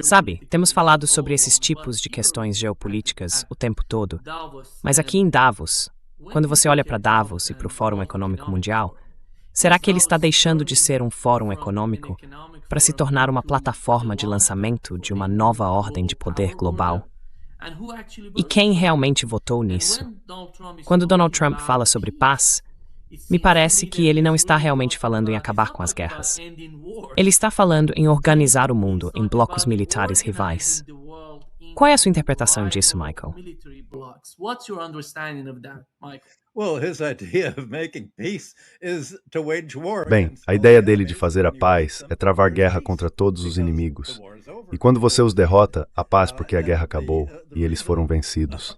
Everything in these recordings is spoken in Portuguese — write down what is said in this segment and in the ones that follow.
Sabe, temos falado sobre esses tipos de questões geopolíticas o tempo todo, mas aqui em Davos, quando você olha para Davos e para o Fórum Econômico Mundial, será que ele está deixando de ser um fórum econômico para se tornar uma plataforma de lançamento de uma nova ordem de poder global? E quem realmente votou nisso? Quando Donald Trump fala sobre paz, me parece que ele não está realmente falando em acabar com as guerras. Ele está falando em organizar o mundo em blocos militares rivais. Qual é a sua interpretação disso, Michael? Bem, a ideia dele de fazer a paz é travar guerra contra todos os inimigos. E quando você os derrota, a paz porque a guerra acabou e eles foram vencidos.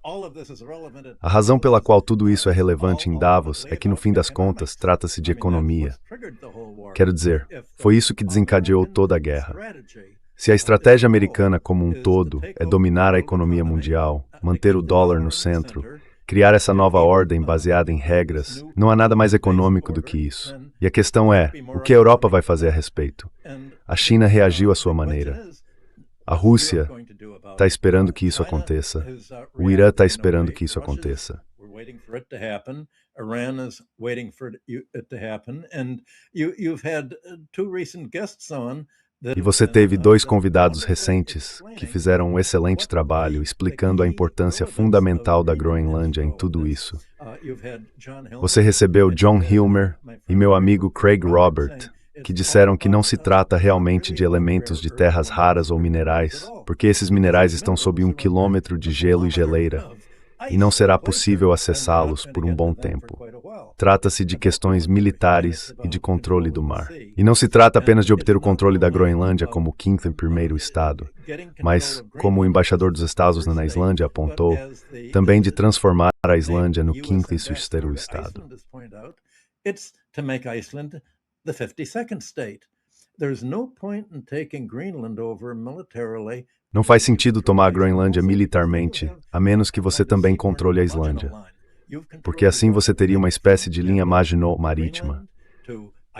A razão pela qual tudo isso é relevante em Davos é que, no fim das contas, trata-se de economia. Quero dizer, foi isso que desencadeou toda a guerra. Se a estratégia americana como um todo é dominar a economia mundial, manter o dólar no centro, criar essa nova ordem baseada em regras, não há nada mais econômico do que isso. E a questão é, o que a Europa vai fazer a respeito? A China reagiu à sua maneira. A Rússia está esperando que isso aconteça. O Irã está esperando que isso aconteça. E você teve dois convidados recentes que fizeram um excelente trabalho explicando a importância fundamental da Groenlândia em tudo isso. Você recebeu John Hilmer e meu amigo Craig Robert, que disseram que não se trata realmente de elementos de terras raras ou minerais, porque esses minerais estão sob 1 quilômetro de gelo e geleira, e não será possível acessá-los por um bom tempo. Trata-se de questões militares e de controle do mar. E não se trata apenas de obter o controle da Groenlândia como o quinto e primeiro estado, mas, como o embaixador dos Estados Unidos na Islândia apontou, também de transformar a Islândia no quinto e sexto estado. The 52nd state. There's no point in taking Greenland over militarily. Não faz sentido tomar a Groenlândia militarmente, a menos que você também controle a Islândia. Porque assim você teria uma espécie de linha Maginot-Marítima.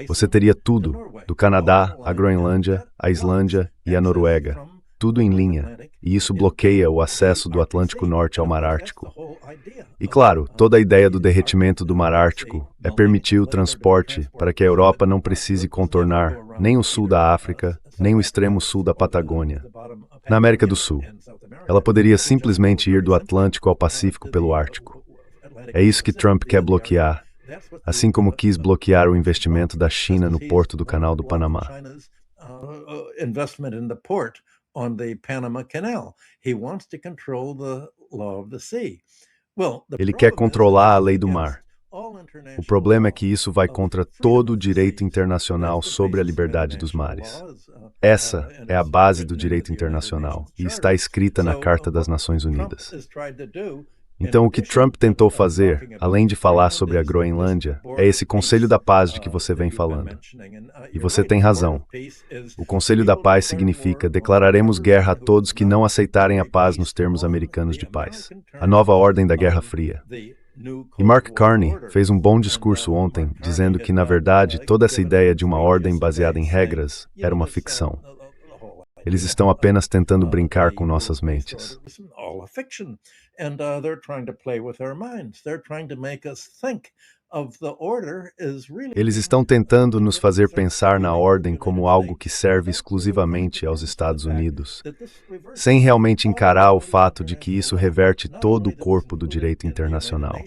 Você teria tudo, do Canadá, a Groenlândia, a Islândia e a Noruega, tudo em linha, e isso bloqueia o acesso do Atlântico Norte ao Mar Ártico. E claro, toda a ideia do derretimento do Mar Ártico é permitir o transporte para que a Europa não precise contornar nem o sul da África, nem o extremo sul da Patagônia. Na América do Sul, ela poderia simplesmente ir do Atlântico ao Pacífico pelo Ártico. É isso que Trump quer bloquear, assim como quis bloquear o investimento da China no porto do Canal do Panamá. On the Panama Canal. He wants to control the law of the sea. Ele quer controlar a lei do mar. O problema é que isso vai contra todo o direito internacional sobre a liberdade dos mares. Essa é a base do direito internacional e está escrita na Carta das Nações Unidas. Então, o que Trump tentou fazer, além de falar sobre a Groenlândia, é esse Conselho da Paz de que você vem falando. E você tem razão. O Conselho da Paz significa declararemos guerra a todos que não aceitarem a paz nos termos americanos de paz. A nova ordem da Guerra Fria. E Mark Carney fez um bom discurso ontem, dizendo que, na verdade, toda essa ideia de uma ordem baseada em regras era uma ficção. Eles estão apenas tentando brincar com nossas mentes. Eles estão tentando nos fazer pensar na ordem como algo que serve exclusivamente aos Estados Unidos, sem realmente encarar o fato de que isso reverte todo o corpo do direito internacional.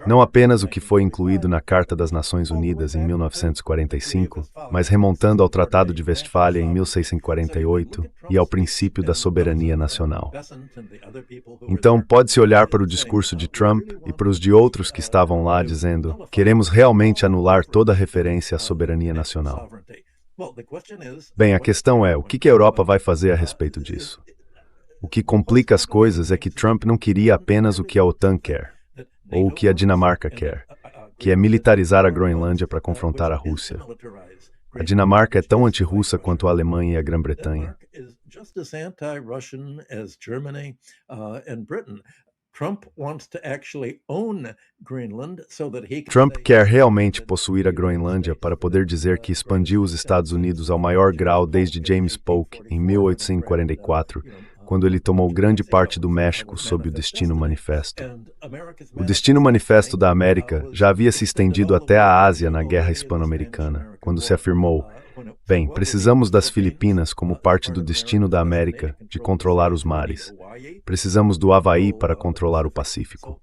Não apenas o que foi incluído na Carta das Nações Unidas em 1945, mas remontando ao Tratado de Westfália em 1648 e ao princípio da soberania nacional. Então, pode-se olhar para o discurso de Trump e para os de outros que estavam lá dizendo: queremos realmente anular toda referência à soberania nacional. Bem, a questão é, o que a Europa vai fazer a respeito disso? O que complica as coisas é que Trump não queria apenas o que a OTAN quer, ou o que a Dinamarca quer, que é militarizar a Groenlândia para confrontar a Rússia. A Dinamarca é tão anti-russa quanto a Alemanha e a Grã-Bretanha. Trump quer realmente possuir a Groenlândia para poder dizer que expandiu os Estados Unidos ao maior grau desde James Polk, em 1844, quando ele tomou grande parte do México sob o Destino Manifesto. O Destino Manifesto da América já havia se estendido até a Ásia na Guerra Hispano-Americana, quando se afirmou: bem, precisamos das Filipinas como parte do destino da América de controlar os mares. Precisamos do Havaí para controlar o Pacífico.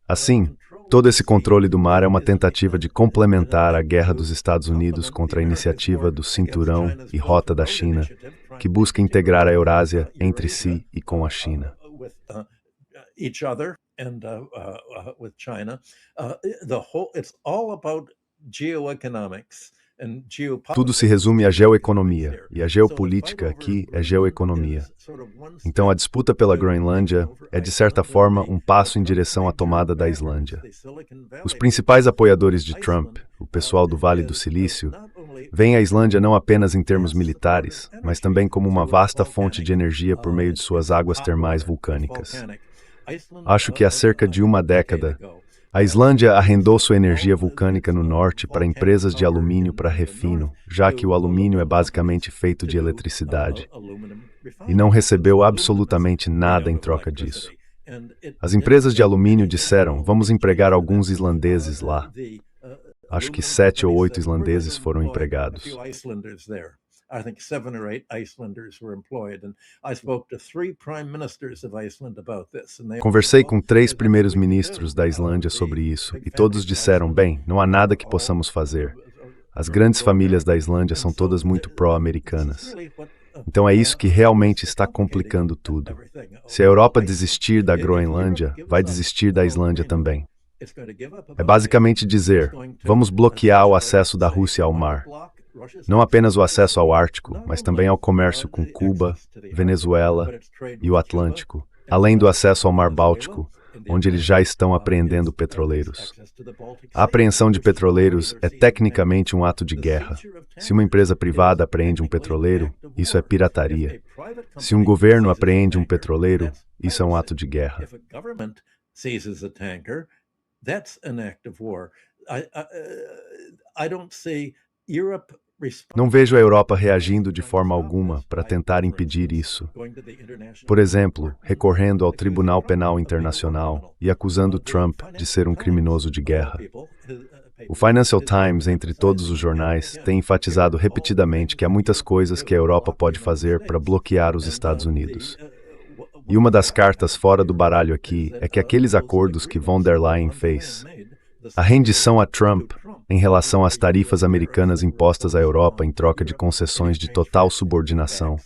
Assim, todo esse controle do mar é uma tentativa de complementar a guerra dos Estados Unidos contra a iniciativa do Cinturão e Rota da China, que busca integrar a Eurásia entre si e com a China. Tudo se resume à geoeconomia, e a geopolítica aqui é geoeconomia. Então a disputa pela Groenlândia é, de certa forma, um passo em direção à tomada da Islândia. Os principais apoiadores de Trump, o pessoal do Vale do Silício, veem a Islândia não apenas em termos militares, mas também como uma vasta fonte de energia por meio de suas águas termais vulcânicas. Acho que há cerca de uma década, a Islândia arrendou sua energia vulcânica no norte para empresas de alumínio para refino, já que o alumínio é basicamente feito de eletricidade, e não recebeu absolutamente nada em troca disso. As empresas de alumínio disseram: vamos empregar alguns islandeses lá. Acho que 7 ou 8 islandeses foram empregados. I think 7 or 8 Icelanders were employed, and I spoke to 3 prime ministers of Iceland about this. Conversei com 3 primeiros ministros da Islândia sobre isso, e todos disseram: bem, não há nada que possamos fazer. As grandes famílias da Islândia são todas muito pró-americanas. Então é isso que realmente está complicando tudo. Se a Europa desistir da Groenlândia, vai desistir da Islândia também. É basicamente dizer: vamos bloquear o acesso da Rússia ao mar. Não apenas o acesso ao Ártico, mas também ao comércio com Cuba, Venezuela e o Atlântico, além do acesso ao Mar Báltico, onde eles já estão apreendendo petroleiros. A apreensão de petroleiros é tecnicamente um ato de guerra. Se uma empresa privada apreende um petroleiro, isso é pirataria. Se um governo apreende um petroleiro, isso é um ato de guerra. Não vejo a Europa reagindo de forma alguma para tentar impedir isso. Por exemplo, recorrendo ao Tribunal Penal Internacional e acusando Trump de ser um criminoso de guerra. O Financial Times, entre todos os jornais, tem enfatizado repetidamente que há muitas coisas que a Europa pode fazer para bloquear os Estados Unidos. E uma das cartas fora do baralho aqui é que aqueles acordos que von der Leyen fez, a rendição a Trump em relação às tarifas americanas impostas à Europa em troca de concessões de total subordinação,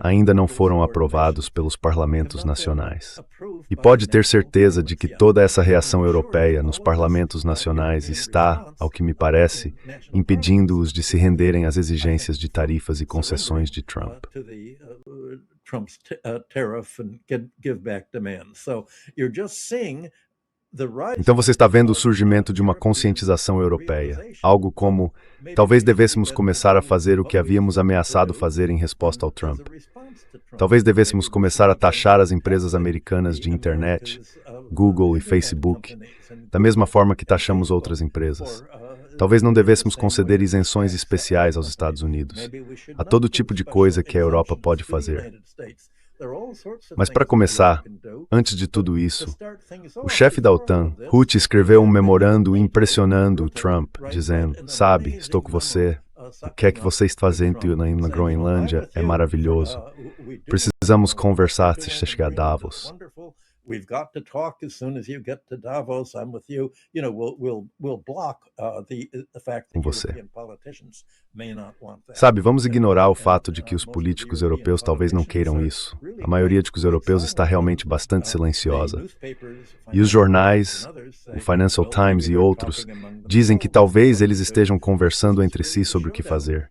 ainda não foram aprovados pelos parlamentos nacionais. E pode ter certeza de que toda essa reação europeia nos parlamentos nacionais está, ao que me parece, impedindo-os de se renderem às exigências de tarifas e concessões de Trump. Então você está vendo o surgimento de uma conscientização europeia, algo como: talvez devêssemos começar a fazer o que havíamos ameaçado fazer em resposta ao Trump. Talvez devêssemos começar a taxar as empresas americanas de internet, Google e Facebook, da mesma forma que taxamos outras empresas. Talvez não devêssemos conceder isenções especiais aos Estados Unidos. Há todo tipo de coisa que a Europa pode fazer. Mas para começar, antes de tudo isso, o chefe da OTAN, Rutte, escreveu um memorando impressionando o Trump, dizendo: sabe, estou com você, o que é que você está fazendo na Groenlândia é maravilhoso. Precisamos conversar se chegar a Davos. We've got to talk as soon as you get to Davos. I'm with you. You know, we'll block the fact that European politicians may not want that. Sabe, vamos ignorar o fato de que os políticos europeus talvez não queiram isso. A maioria dos europeus está realmente bastante silenciosa. E os jornais, o Financial Times e outros, dizem que talvez eles estejam conversando entre si sobre o que fazer.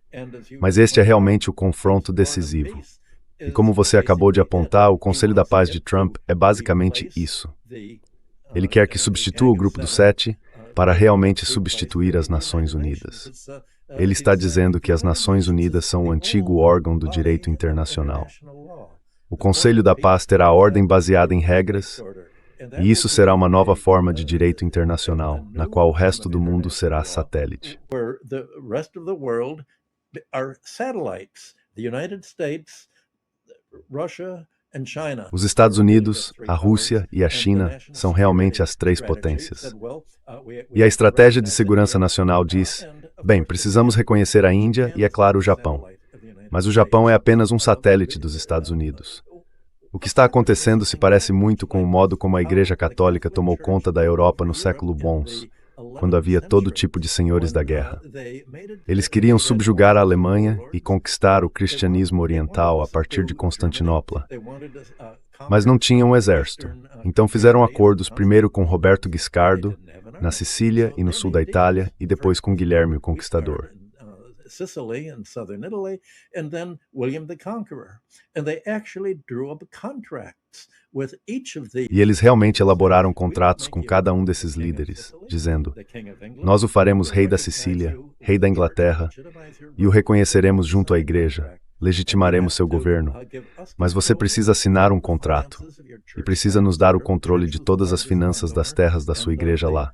Mas este é realmente o confronto decisivo. E como você acabou de apontar, o Conselho da Paz de Trump é basicamente isso. Ele quer que substitua o Grupo dos 7 para realmente substituir as Nações Unidas. Ele está dizendo que as Nações Unidas são o antigo órgão do direito internacional. O Conselho da Paz terá ordem baseada em regras, E isso será uma nova forma de direito internacional, na qual o resto do mundo será satélite. Os Estados Unidos, a Rússia e a China são realmente as três potências. E a estratégia de segurança nacional diz, bem, precisamos reconhecer a Índia e, é claro, o Japão. Mas o Japão é apenas um satélite dos Estados Unidos. O que está acontecendo se parece muito com o modo como a Igreja Católica tomou conta da Europa no século XI, quando havia todo tipo de senhores da guerra. Eles queriam subjugar a Alemanha e conquistar o cristianismo oriental a partir de Constantinopla. Mas não tinham um exército, então fizeram acordos primeiro com Roberto Guiscardo, na Sicília e no sul da Itália, e depois com Guilherme o Conquistador. Sicily and southern Italy, and then William the Conqueror. And they actually drew up contracts with each of these. E eles realmente elaboraram contratos com cada um desses líderes, dizendo, nós o faremos rei da Sicília, rei da Inglaterra, e o reconheceremos junto à igreja, legitimaremos seu governo, mas você precisa assinar um contrato, e precisa nos dar o controle de todas as finanças das terras da sua igreja lá.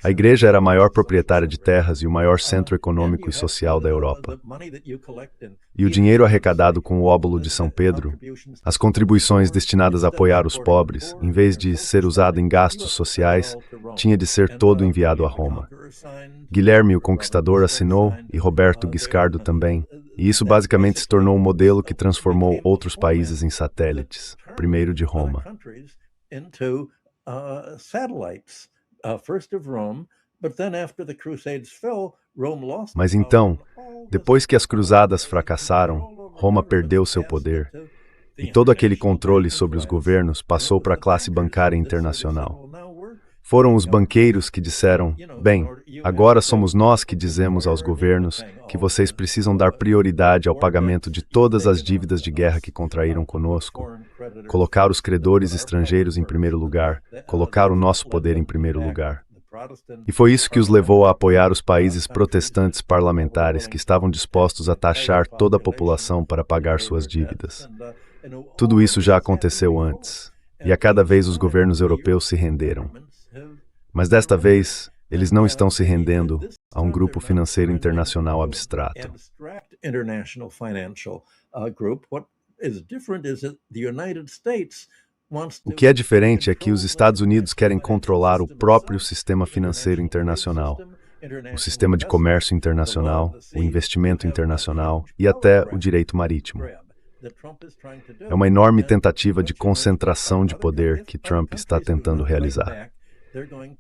A igreja era a maior proprietária de terras e o maior centro econômico e social da Europa. E o dinheiro arrecadado com o óbolo de São Pedro, as contribuições destinadas a apoiar os pobres, em vez de ser usado em gastos sociais, tinha de ser todo enviado a Roma. Guilherme o Conquistador assinou, e Roberto Guiscardo também, e isso basicamente se tornou um modelo que transformou outros países em satélites, primeiro de Roma. Mas então, depois que as cruzadas fracassaram, Roma perdeu seu poder, e todo aquele controle sobre os governos passou para a classe bancária internacional. Foram os banqueiros que disseram, bem, agora somos nós que dizemos aos governos que vocês precisam dar prioridade ao pagamento de todas as dívidas de guerra que contraíram conosco, colocar os credores estrangeiros em primeiro lugar, colocar o nosso poder em primeiro lugar. E foi isso que os levou a apoiar os países protestantes parlamentares que estavam dispostos a taxar toda a população para pagar suas dívidas. Tudo isso já aconteceu antes, e a cada vez os governos europeus se renderam. Mas desta vez, eles não estão se rendendo a um grupo financeiro internacional abstrato. O que é diferente é que os Estados Unidos querem controlar o próprio sistema financeiro internacional, o sistema de comércio internacional, o investimento internacional e até o direito marítimo. É uma enorme tentativa de concentração de poder que Trump está tentando realizar.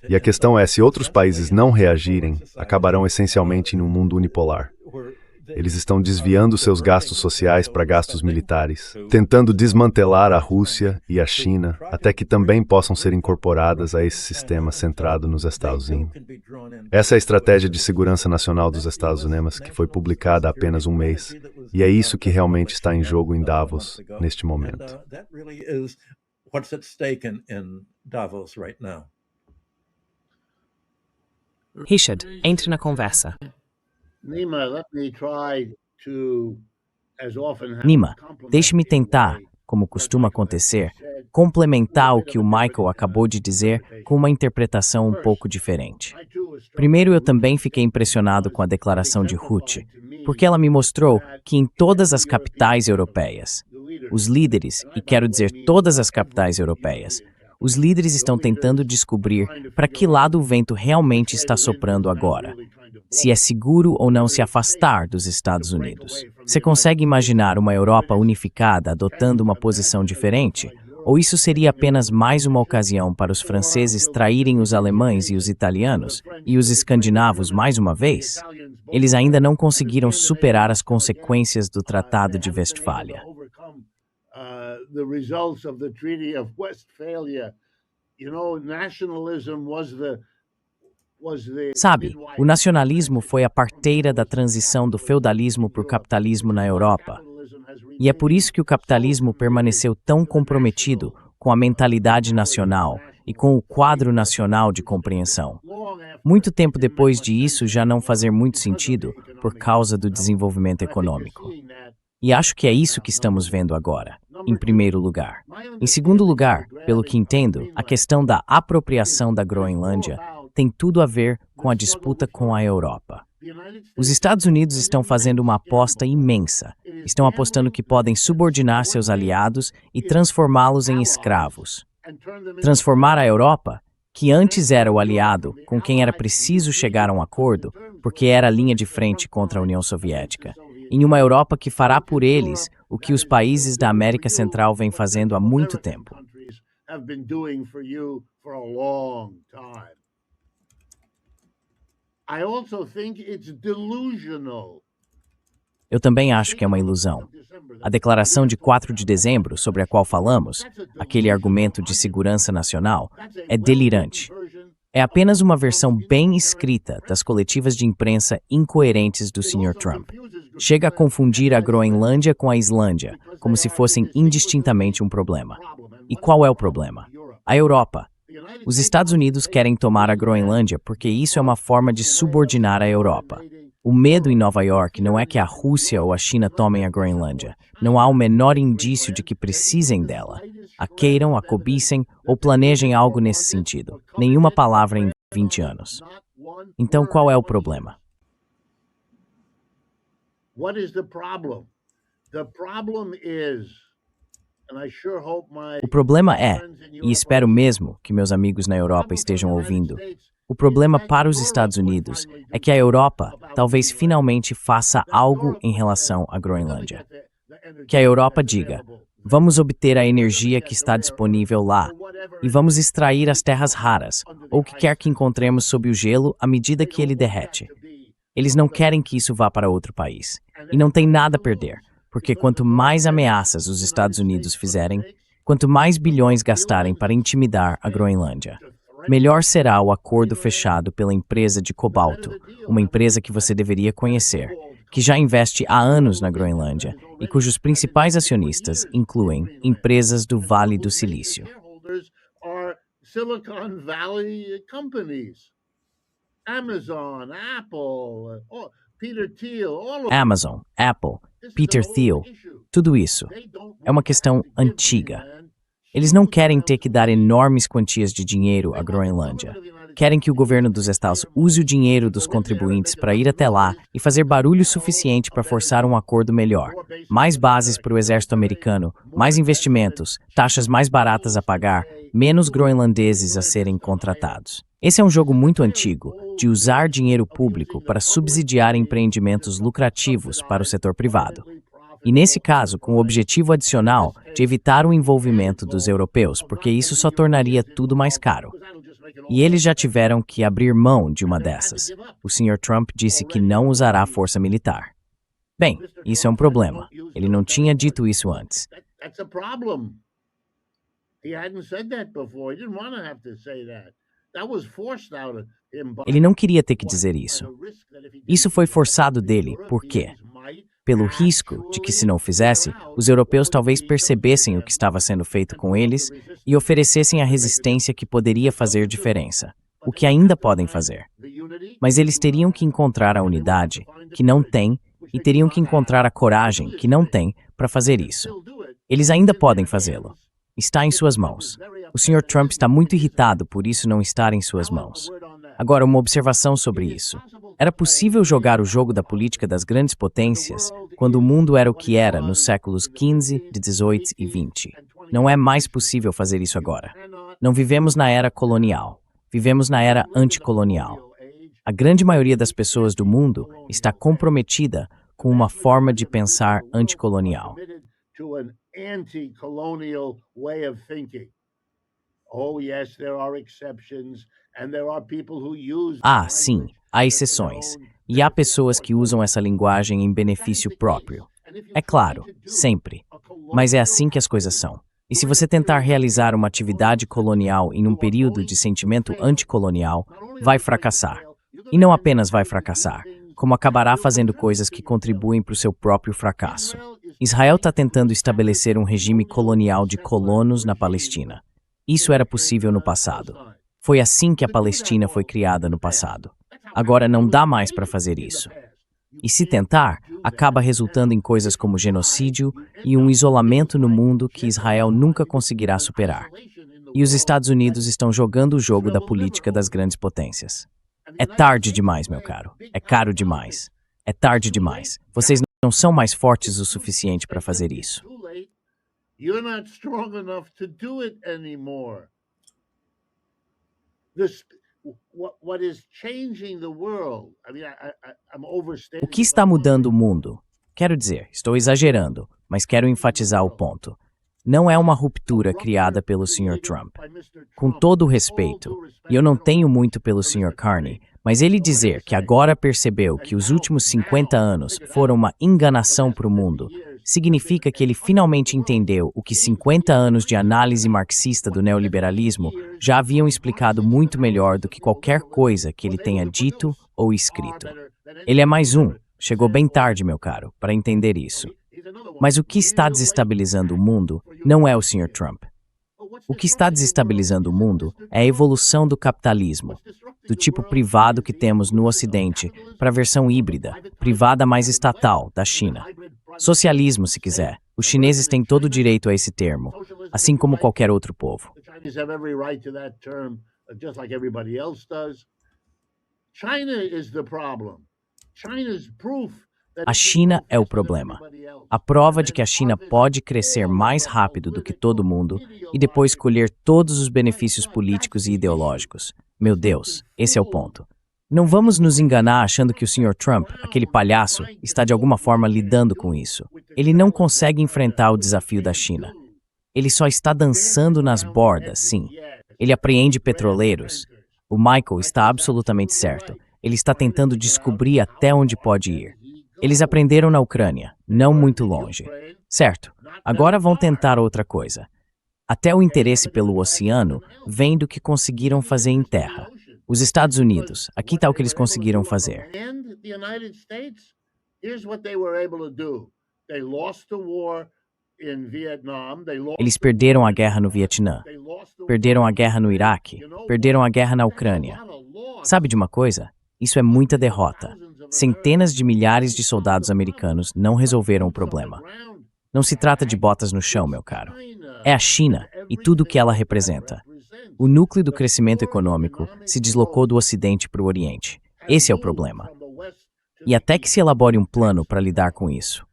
E a questão é, se outros países não reagirem, acabarão essencialmente em um mundo unipolar. Eles estão desviando seus gastos sociais para gastos militares, tentando desmantelar a Rússia e a China, até que também possam ser incorporadas a esse sistema centrado nos Estados Unidos. Essa é a estratégia de segurança nacional dos Estados Unidos, que foi publicada há apenas um mês, e é isso que realmente está em jogo em Davos, neste momento. Richard, entre na conversa. Nima, deixe-me tentar, como costuma acontecer, complementar o que o Michael acabou de dizer com uma interpretação um pouco diferente. Primeiro, eu também fiquei impressionado com a declaração de Ruth, porque ela me mostrou que em todas as capitais europeias, os líderes, e quero dizer todas as capitais europeias, os líderes estão tentando descobrir para que lado o vento realmente está soprando agora. Se é seguro ou não se afastar dos Estados Unidos. Você consegue imaginar uma Europa unificada adotando uma posição diferente? Ou isso seria apenas mais uma ocasião para os franceses traírem os alemães e os italianos, e os escandinavos mais uma vez? Eles ainda não conseguiram superar as consequências do Tratado de Westfália. Sabe, o nacionalismo foi a parteira da transição do feudalismo para o capitalismo na Europa. E é por isso que o capitalismo permaneceu tão comprometido com a mentalidade nacional e com o quadro nacional de compreensão. Muito tempo depois de isso já não fazer muito sentido por causa do desenvolvimento econômico. E acho que é isso que estamos vendo agora. em primeiro lugar. Em segundo lugar, pelo que entendo, a questão da apropriação da Groenlândia tem tudo a ver com a disputa com a Europa. Os Estados Unidos estão fazendo uma aposta imensa. Estão apostando que podem subordinar seus aliados e transformá-los em escravos. Transformar a Europa, que antes era o aliado com quem era preciso chegar a um acordo, porque era a linha de frente contra a União Soviética, em uma Europa que fará por eles o que os países da América Central vêm fazendo há muito tempo. Eu também acho que é uma ilusão. A declaração de 4 de dezembro, sobre a qual falamos, aquele argumento de segurança nacional, é delirante. É apenas uma versão bem escrita das coletivas de imprensa incoerentes do Sr. Trump. Chega a confundir a Groenlândia com a Islândia, como se fossem indistintamente um problema. E qual é o problema? A Europa. Os Estados Unidos querem tomar a Groenlândia porque isso é uma forma de subordinar a Europa. O medo em Nova York não é que a Rússia ou a China tomem a Groenlândia. Não há o menor indício de que precisem dela. A queiram, a cobicem ou planejem algo nesse sentido. Nenhuma palavra em 20 anos. Então, qual é o problema? O problema é, e espero mesmo que meus amigos na Europa estejam ouvindo, o problema para os Estados Unidos é que a Europa talvez finalmente faça algo em relação à Groenlândia. Que a Europa diga, vamos obter a energia que está disponível lá e vamos extrair as terras raras ou o que quer que encontremos sob o gelo à medida que ele derrete. Eles não querem que isso vá para outro país. E não tem nada a perder, porque quanto mais ameaças os Estados Unidos fizerem, quanto mais bilhões gastarem para intimidar a Groenlândia, melhor será o acordo fechado pela empresa de cobalto, uma empresa que você deveria conhecer, que já investe há anos na Groenlândia e cujos principais acionistas incluem empresas do Vale do Silício. Amazon, Apple, Peter Thiel, tudo isso é uma questão antiga. Eles não querem ter que dar enormes quantias de dinheiro à Groenlândia. Querem que o governo dos Estados use o dinheiro dos contribuintes para ir até lá e fazer barulho suficiente para forçar um acordo melhor. Mais bases para o exército americano, mais investimentos, taxas mais baratas a pagar, menos groenlandeses a serem contratados. Esse é um jogo muito antigo, de usar dinheiro público para subsidiar empreendimentos lucrativos para o setor privado. E nesse caso, com o objetivo adicional de evitar o envolvimento dos europeus, porque isso só tornaria tudo mais caro. E eles já tiveram que abrir mão de uma dessas. O Sr. Trump disse que não usará força militar. Bem, isso é um problema. Ele não tinha dito isso antes. Ele não queria ter que dizer isso. Isso foi forçado dele, por quê? Pelo risco de que, se não fizesse, os europeus talvez percebessem o que estava sendo feito com eles e oferecessem a resistência que poderia fazer diferença, o que ainda podem fazer. Mas eles teriam que encontrar a unidade, que não têm, e teriam que encontrar a coragem, que não têm, para fazer isso. Eles ainda podem fazê-lo. Está em suas mãos. O Sr. Trump está muito irritado por isso não estar em suas mãos. Agora, uma observação sobre isso. Era possível jogar o jogo da política das grandes potências quando o mundo era o que era nos séculos XV, XVIII e XX. Não é mais possível fazer isso agora. Não vivemos na era colonial. Vivemos na era anticolonial. A grande maioria das pessoas do mundo está comprometida com uma forma de pensar anticolonial. Ah, sim, há exceções. E há pessoas que usam essa linguagem em benefício próprio. É claro, sempre. Mas é assim que as coisas são. E se você tentar realizar uma atividade colonial em um período de sentimento anticolonial, vai fracassar. E não apenas vai fracassar, como acabará fazendo coisas que contribuem para o seu próprio fracasso. Israel está tentando estabelecer um regime colonial de colonos na Palestina. Isso era possível no passado. Foi assim que a Palestina foi criada no passado. Agora não dá mais para fazer isso. E se tentar, acaba resultando em coisas como genocídio e um isolamento no mundo que Israel nunca conseguirá superar. E os Estados Unidos estão jogando o jogo da política das grandes potências. É tarde demais, meu caro. É caro demais. É tarde demais. Vocês não são mais fortes o suficiente para fazer isso. You're not strong enough to do it anymore. What is changing the world? I mean, I'm overstating. O que está mudando o mundo? Quero dizer, estou exagerando, mas quero enfatizar o ponto. Não é uma ruptura criada pelo Sr. Trump. Com todo o respeito, e eu não tenho muito pelo Sr. Carney, mas ele dizer que agora percebeu que os últimos 50 anos foram uma enganação para o mundo, significa que ele finalmente entendeu o que 50 anos de análise marxista do neoliberalismo já haviam explicado muito melhor do que qualquer coisa que ele tenha dito ou escrito. Ele é mais um, chegou bem tarde, meu caro, para entender isso. Mas o que está desestabilizando o mundo não é o Sr. Trump. O que está desestabilizando o mundo é a evolução do capitalismo, do tipo privado que temos no Ocidente, para a versão híbrida, privada mais estatal, da China. Socialismo, se quiser. Os chineses têm todo o direito a esse termo, assim como qualquer outro povo. A China é o problema. A prova de que a China pode crescer mais rápido do que todo mundo e depois colher todos os benefícios políticos e ideológicos. Meu Deus, esse é o ponto. Não vamos nos enganar achando que o Sr. Trump, aquele palhaço, está de alguma forma lidando com isso. Ele não consegue enfrentar o desafio da China. Ele só está dançando nas bordas, sim. Ele apreende petroleiros. O Michael está absolutamente certo. Ele está tentando descobrir até onde pode ir. Eles aprenderam na Ucrânia, não muito longe. Certo, agora vão tentar outra coisa. Até o interesse pelo oceano vem do que conseguiram fazer em terra. Os Estados Unidos, aqui está o que eles conseguiram fazer. Eles perderam a guerra no Vietnã, perderam a guerra no Iraque, perderam a guerra na Ucrânia. Sabe de uma coisa? Isso é muita derrota. Centenas de milhares de soldados americanos não resolveram o problema. Não se trata de botas no chão, meu caro. É a China e tudo o que ela representa. O núcleo do crescimento econômico se deslocou do Ocidente para o Oriente. Esse é o problema. E até que se elabore um plano para lidar com isso.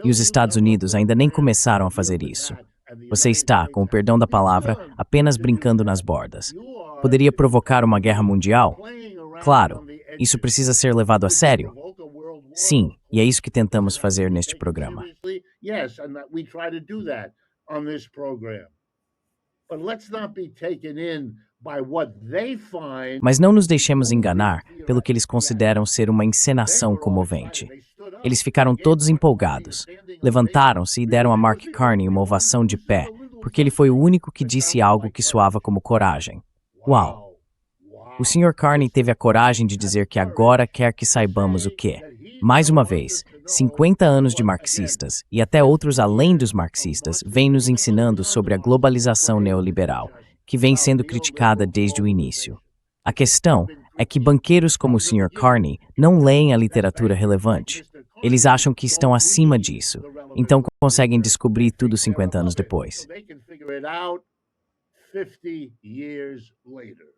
E os Estados Unidos ainda nem começaram a fazer isso. Você está, com o perdão da palavra, apenas brincando nas bordas. Poderia provocar uma guerra mundial? Claro, isso precisa ser levado a sério. Sim, e é isso que tentamos fazer neste programa. Mas não nos deixemos enganar pelo que eles consideram ser uma encenação comovente. Eles ficaram todos empolgados, levantaram-se e deram a Mark Carney uma ovação de pé, porque ele foi o único que disse algo que soava como coragem. Uau! O Sr. Carney teve a coragem de dizer que agora quer que saibamos o quê. Mais uma vez, 50 anos de marxistas, e até outros além dos marxistas, vêm nos ensinando sobre a globalização neoliberal, que vem sendo criticada desde o início. A questão é que banqueiros como o Sr. Carney não leem a literatura relevante. Eles acham que estão acima disso, então conseguem descobrir tudo 50 anos depois. 50 years later.